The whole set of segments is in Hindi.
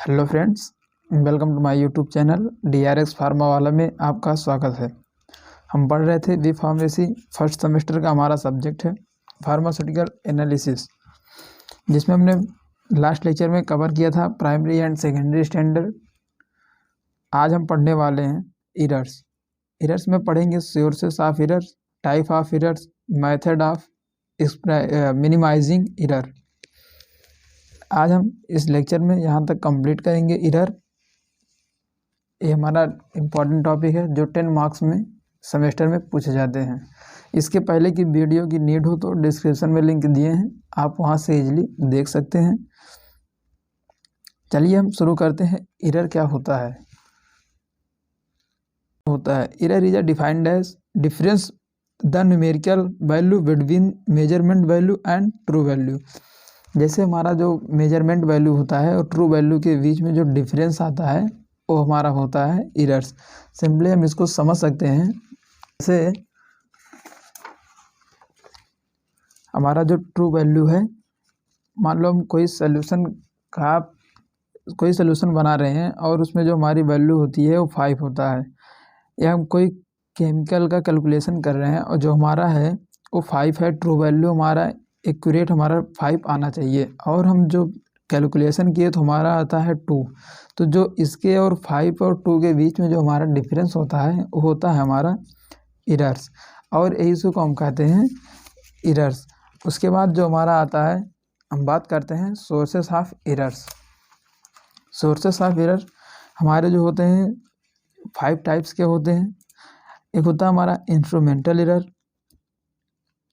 Hello friends, welcome to my YouTube channel DRX pharma वाला में आपका स्वागत है। हम पढ़ रहे थे बी फार्मेसी फर्स्ट सेमेस्टर का हमारा सब्जेक्ट है फार्मास्यूटिकल एनालिसिस, जिसमें हमने लास्ट लेक्चर में कवर किया था प्राइमरी एंड सेकेंडरी स्टैंडर्ड। आज हम पढ़ने वाले हैं एरर्स में पढ़ेंगे sources of errors, type of errors, method of minimizing error. आज हम इस लेक्चर में यहाँ तक कंप्लीट करेंगे एरर। ये हमारा इम्पॉर्टेंट टॉपिक है जो 10 मार्क्स में सेमेस्टर में पूछे जाते हैं। इसके पहले की वीडियो की नीड हो तो डिस्क्रिप्शन में लिंक दिए हैं, आप वहाँ से इजीली देख सकते हैं। चलिए हम शुरू करते हैं। एरर क्या होता है? Error is a defined age difference the numerical value between measurement value and true value. जैसे हमारा जो मेजरमेंट वैल्यू होता है और ट्रू वैल्यू के बीच में जो डिफरेंस आता है वो हमारा होता है एरर्स। सिंपली हम इसको समझ सकते हैं। जैसे हमारा जो ट्रू वैल्यू है, मान लो हम कोई सोल्यूशन बना रहे हैं और उसमें जो हमारी वैल्यू होती है वो 5 होता है, या हम कोई केमिकल का कैलकुलेशन कर रहे हैं और जो हमारा है वो 5 है, ट्रू वैल्यू हमारा एक्यूरेट हमारा 5 आना चाहिए, और हम जो कैलकुलेशन किए तो हमारा आता है 2। तो जो इसके और 5 और 2 के बीच में जो हमारा डिफरेंस होता है वो होता है हमारा एरर्स, और यही को हम कहते हैं एरर्स। उसके बाद जो हमारा आता है, हम बात करते हैं sources of errors. Sources of error हमारे जो होते हैं 5 टाइप्स के होते हैं। एक होता है हमारा इंस्ट्रूमेंटल एरर,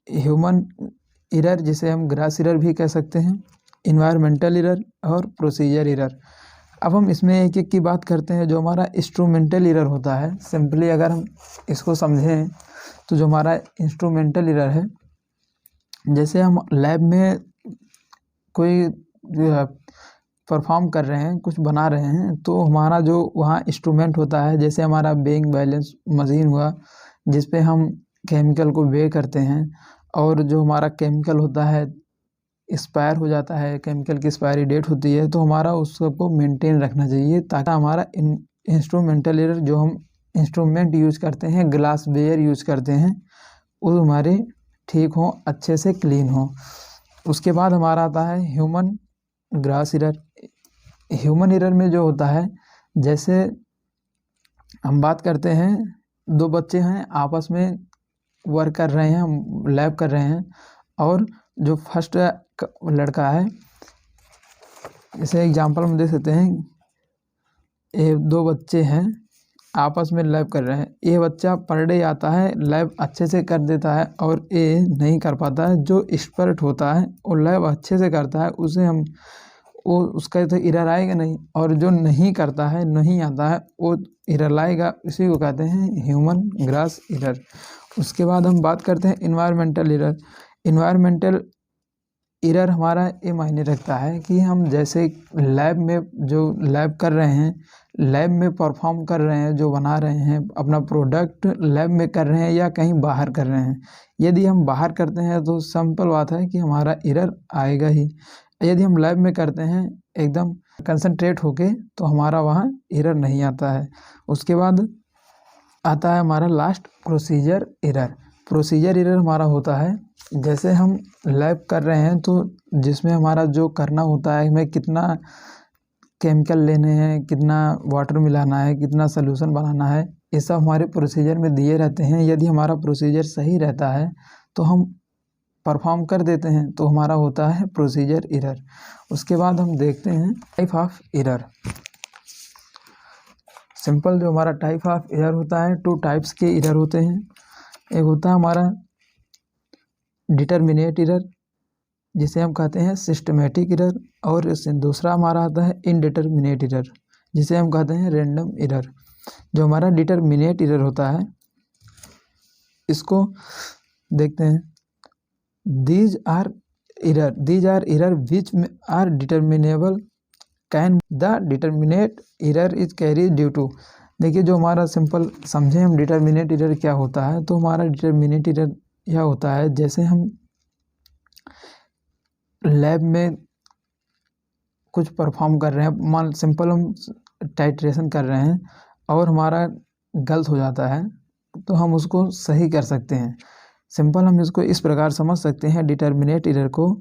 ह्यूमन एरर जिसे हम ग्रास एरर भी कह सकते हैं, इन्वायरमेंटल एरर और प्रोसीजर एरर। अब हम इसमें एक एक की बात करते हैं। जो हमारा इंस्ट्रूमेंटल एरर होता है, सिंपली अगर हम इसको समझें तो जो हमारा इंस्ट्रूमेंटल एरर है, जैसे हम लैब में कोई परफॉर्म कर रहे हैं, कुछ बना रहे हैं, तो हमारा जो वहाँ इंस्ट्रूमेंट होता है, जैसे हमारा वेइंग बैलेंस मशीन हुआ जिस पे हम केमिकल को वे करते हैं, और जो हमारा केमिकल होता है एक्सपायर हो जाता है, केमिकल की एक्सपायरी डेट होती है, तो हमारा उसको मेंटेन रखना चाहिए ताकि हमारा इंस्ट्रूमेंटल एरर, जो हम इंस्ट्रूमेंट यूज करते हैं, ग्लास वेयर यूज करते हैं, वो हमारे ठीक हो, अच्छे से क्लीन हो। उसके बाद हमारा आता है human grass error. Human error में जो होता है, जैसे हम बात करते हैं, 2 बच्चे हैं आपस में वर्क कर रहे हैं, लैब कर रहे हैं, और जो फर्स्ट लड़का है, जैसे एग्जांपल हम दे सकते हैं, ये 2 बच्चे हैं आपस में लैब कर रहे हैं। ये बच्चा पर डे आता है, लैब अच्छे से कर देता है, और ये नहीं कर पाता है। जो एक्सपर्ट होता है वो लैब अच्छे से करता है, उसे हम वो उसका तो एरर आएगा नहीं, और जो नहीं करता है, नहीं आता है, वो एरर आएगा। इसी को कहते हैं ह्यूमन ग्रास एरर। उसके बाद हम बात करते हैं इन्वायरमेंटल एरर। इन्वायरमेंटल एरर हमारा ये मायने रखता है कि हम जैसे लैब में जो लैब कर रहे हैं, लैब में परफॉर्म कर रहे हैं, जो बना रहे हैं अपना प्रोडक्ट, लैब में कर रहे हैं या कहीं बाहर कर रहे हैं। यदि हम बाहर करते हैं तो सिंपल बात है कि हमारा एरर आएगा ही। यदि हम लैब में करते हैं एकदम कंसंट्रेट होके, तो हमारा वहाँ एरर नहीं आता है। उसके बाद आता है हमारा last procedure error. Procedure error हमारा होता है, जैसे हम लैब कर रहे हैं तो जिसमें हमारा जो करना होता है, हमें कितना केमिकल लेने हैं, कितना वाटर मिलाना है, कितना सोल्यूशन बनाना है, ये सब हमारे प्रोसीजर में दिए रहते हैं। यदि हमारा प्रोसीजर सही रहता है तो हम परफॉर्म कर देते हैं, तो हमारा होता है प्रोसीजर एरर। उसके बाद हम देखते हैं टाइप ऑफ एरर। सिंपल जो हमारा टाइप ऑफ एरर होता है, 2 टाइप्स के एरर होते हैं। एक होता है हमारा डिटरमिनेट एरर, जिसे हम कहते हैं सिस्टमेटिक एरर, और दूसरा हमारा आता है इनडिटरमिनेट एरर, जिसे हम कहते हैं रैंडम एरर। जो हमारा डिटरमिनेट एरर होता है, इसको देखते हैं। These are error which are determinable can the determinate error is carry due to. देखिए, जो हमारा सिंपल समझें हम डिटर्मिनेट एरर क्या होता है, तो हमारा डिटर्मिनेट एरर यह होता है, जैसे हम लैब में कुछ परफॉर्म कर रहे हैं, मान सिंपल हम टाइट्रेशन कर रहे हैं और हमारा गलत हो जाता है, तो हम उसको सही कर सकते हैं। सिंपल हम इसको इस प्रकार समझ सकते हैं डिटर्मिनेट एरर को,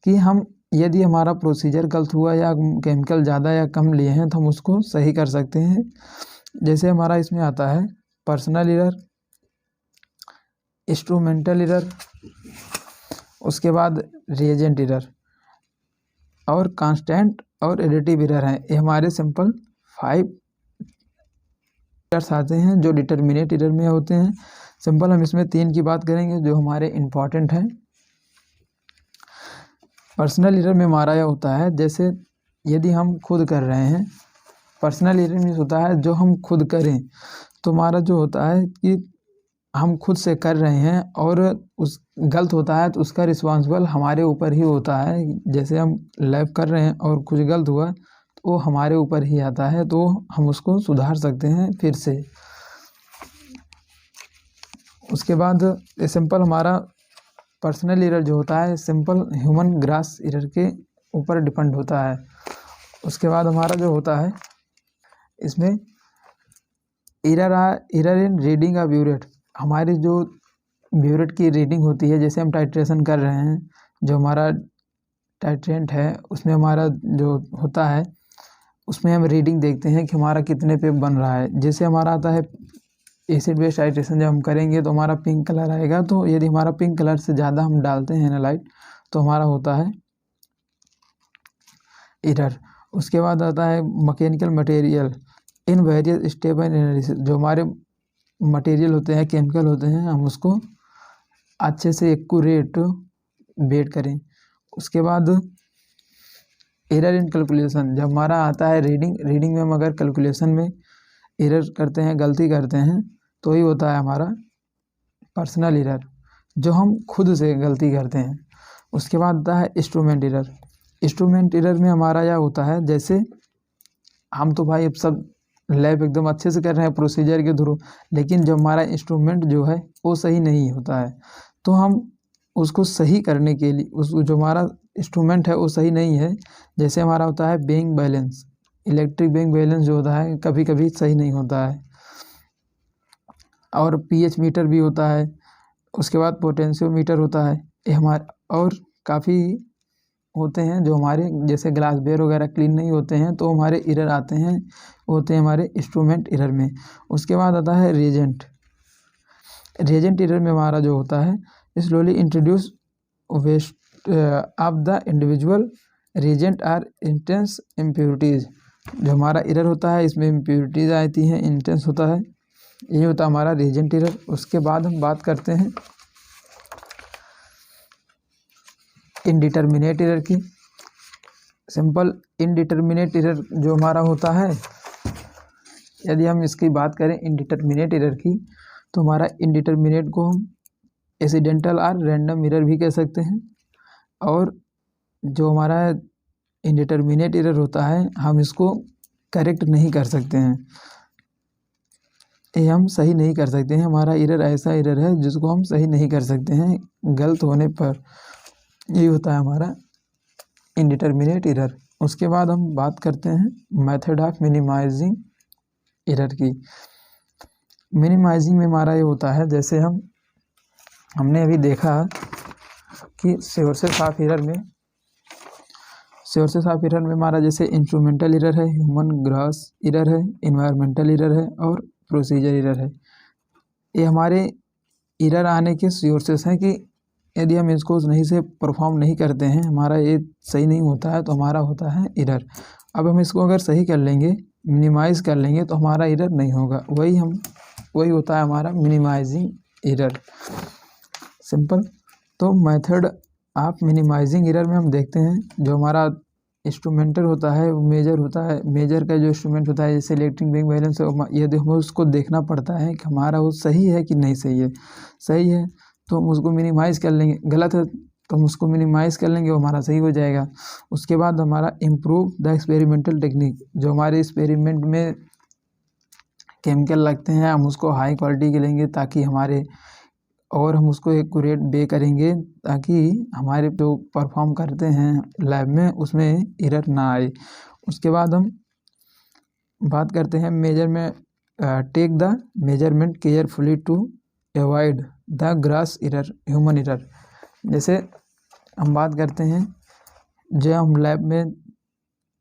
कि हम यदि हमारा प्रोसीजर गलत हुआ या केमिकल ज़्यादा या कम लिए हैं तो हम उसको सही कर सकते हैं। जैसे हमारा इसमें आता है पर्सनल एरर, इंस्ट्रूमेंटल एरर, उसके बाद रिएजेंट एरर और कांस्टेंट और एडिटिव एरर हैं। ये हमारे सिंपल 5 एरर्स आते हैं जो डिटर्मिनेट एरर में होते हैं। सिंपल हम इसमें 3 की बात करेंगे जो हमारे इम्पॉर्टेंट हैं। पर्सनल एरर में हमारा यह होता है, जैसे यदि हम खुद कर रहे हैं, पर्सनल एरर में होता है जो हम खुद करें, तो हमारा जो होता है कि हम खुद से कर रहे हैं और उस गलत होता है तो उसका रिस्पॉन्सिबल हमारे ऊपर ही होता है। जैसे हम लैब कर रहे हैं और कुछ गलत हुआ तो वो हमारे ऊपर ही आता है, तो हम उसको सुधार सकते हैं फिर से। उसके बाद सिंपल हमारा पर्सनल एरर जो होता है सिंपल ह्यूमन ग्रास एरर के ऊपर डिपेंड होता है। उसके बाद हमारा जो होता है इसमें error in reading a burette, हमारी जो ब्यूरेट की रीडिंग होती है, जैसे हम टाइट्रेशन कर रहे हैं, जो हमारा टाइट्रेंट है उसमें हमारा जो होता है उसमें हम रीडिंग देखते हैं कि हमारा कितने पे बन रहा है। जैसे हमारा आता है एसिड बेस टाइट्रेशन, जब हम करेंगे तो हमारा पिंक कलर आएगा, तो यदि हमारा पिंक कलर से ज़्यादा हम डालते हैं एनालाइट तो हमारा होता है एरर। उसके बाद आता है mechanical material in various step and analysis, जो हमारे मटेरियल होते हैं, केमिकल होते हैं, हम उसको अच्छे से एक्यूरेट वेट करें। उसके बाद एरर इन कैलकुलेशन, जब हमारा आता है रीडिंग में हम अगर कैलकुलेशन में एरर करते हैं, गलती करते हैं, तो ही होता है हमारा पर्सनल एरर, जो हम खुद से गलती करते हैं। उसके बाद आता है इंस्ट्रूमेंट एरर। इंस्ट्रूमेंट एरर में हमारा यह होता है, जैसे हम तो भाई अब सब लैब एकदम अच्छे से कर रहे हैं प्रोसीजर के थ्रू, लेकिन जो हमारा इंस्ट्रूमेंट जो है वो सही नहीं होता है, तो हम उसको सही करने के लिए उस जो हमारा इंस्ट्रूमेंट है वो सही नहीं है। जैसे हमारा होता है being balance, electric being balance जो होता है कभी कभी सही नहीं होता है, और पीएच मीटर भी होता है। उसके बाद पोटेंशियोमीटर होता है। ये हमारे और काफ़ी होते हैं जो हमारे जैसे ग्लास वेयर वगैरह क्लीन नहीं होते हैं तो हमारे एरर आते हैं, होते हैं हमारे इंस्ट्रूमेंट एरर में। उसके बाद आता है रिएजेंट एरर में हमारा जो होता है slowly introduce waste of the individual reagent are intense impurities, जो हमारा एरर होता है इसमें इम्प्योरिटीज़ आती हैं, इंटेंस होता है, ये होता है हमारा रिएजेंट एरर। उसके बाद हम बात करते हैं इनडिटर्मिनेट एरर की। सिंपल इनडिटर्मिनेट एरर जो हमारा होता है, यदि हम इसकी बात करें इनडिटर्मिनेट एरर की, तो हमारा इनडिटर्मिनेट को हम एक्सीडेंटल और रैंडम एरर भी कह सकते हैं। और जो हमारा इनडिटर्मिनेट एरर होता है हम इसको करेक्ट नहीं कर सकते हैं, ये हम सही नहीं कर सकते हैं। हमारा एरर ऐसा एरर है जिसको हम सही नहीं कर सकते हैं गलत होने पर, यही होता है हमारा इनडिटर्मिनेट एरर। उसके बाद हम बात करते हैं मेथड ऑफ मिनिमाइजिंग एरर की। मिनिमाइजिंग में हमारा ये होता है, जैसे हमने अभी देखा कि सोर्सेस ऑफ एरर में हमारा जैसे इंस्ट्रूमेंटल एरर है, ह्यूमन ग्रास एरर है, इन्वायरमेंटल एरर है और प्रोसीजर एरर है। ये हमारे एरर आने के सोर्सेस हैं कि यदि हम इसको सही से परफॉर्म नहीं करते हैं, हमारा ये सही नहीं होता है, तो हमारा होता है एरर। अब हम इसको अगर सही कर लेंगे, मिनिमाइज़ कर लेंगे, तो हमारा एरर नहीं होगा। वही होता है हमारा मिनिमाइजिंग एरर। सिंपल। तो मेथड ऑफ मिनिमाइजिंग एरर में हम देखते हैं जो हमारा इंस्ट्रूमेंटल होता है वो मेजर होता है, मेजर का जो इंस्ट्रूमेंट होता है जैसे इलेक्ट्रिक बेइंग बैलेंस, यदि हमें उसको देखना पड़ता है कि हमारा वो सही है कि नहीं सही है। सही है तो हम उसको मिनिमाइज़ कर लेंगे, गलत है तो हम उसको मिनिमाइज़ कर लेंगे, वो हमारा सही हो जाएगा। उसके बाद हमारा इम्प्रूव द एक्सपेरिमेंटल टेक्निक, जो हमारे एक्सपेरिमेंट में केमिकल लगते हैं हम उसको हाई क्वालिटी के लेंगे ताकि हमारे और हम उसको एक्यूरेट बे करेंगे ताकि हमारे जो परफॉर्म करते हैं लैब में उसमें एरर ना आए। उसके बाद हम बात करते हैं measurement, take the measurement carefully to avoid the gross error, human error. जैसे हम बात करते हैं जो हम लैब में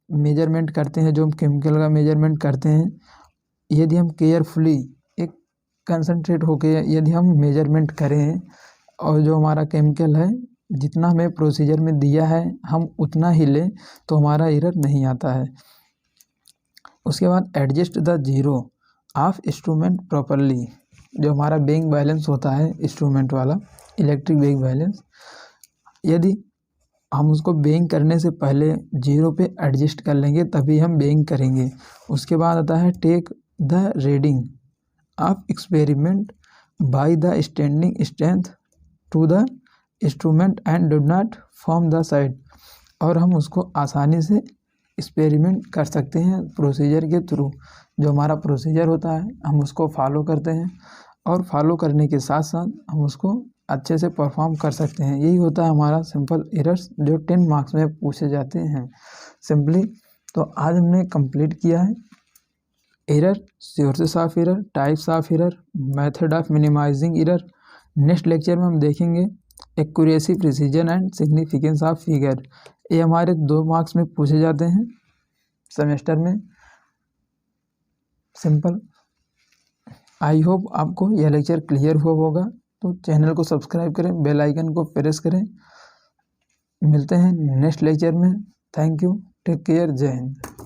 मेजरमेंट करते हैं, जो हम केमिकल का मेजरमेंट करते हैं, यदि हम केयरफुली एक कंसंट्रेट होके यदि हम मेजरमेंट करें और जो हमारा केमिकल है जितना हमें प्रोसीजर में दिया है हम उतना ही लें तो हमारा एरर नहीं आता है। उसके बाद adjust the zero of instrument properly, जो हमारा बेइंग बैलेंस होता है इंस्ट्रूमेंट वाला इलेक्ट्रिक बेइंग बैलेंस, यदि हम उसको बेइंग करने से पहले जीरो पे एडजस्ट कर लेंगे तभी हम बेइंग करेंगे। उसके बाद आता है take the reading of experiment by the standing strength to the instrument and do not form the side, और हम उसको आसानी से एक्सपेरिमेंट कर सकते हैं प्रोसीजर के थ्रू। जो हमारा प्रोसीजर होता है हम उसको फॉलो करते हैं और फॉलो करने के साथ साथ हम उसको अच्छे से परफॉर्म कर सकते हैं। यही होता है हमारा सिंपल एरर्स जो 10 मार्क्स में पूछे जाते हैं सिंपली। तो आज हमने कंप्लीट किया है error, sources of error, types of error, method of minimizing error. Next lecture में हम देखेंगे accuracy, precision and significance of figure. ये हमारे 2 मार्क्स में पूछे जाते हैं सेमेस्टर में सिंपल। आई होप आपको यह लेक्चर क्लियर हुआ होगा। तो चैनल को सब्सक्राइब करें, बेल आइकन को प्रेस करें। मिलते हैं नेक्स्ट लेक्चर में। थैंक यू, टेक केयर, जय हिंद।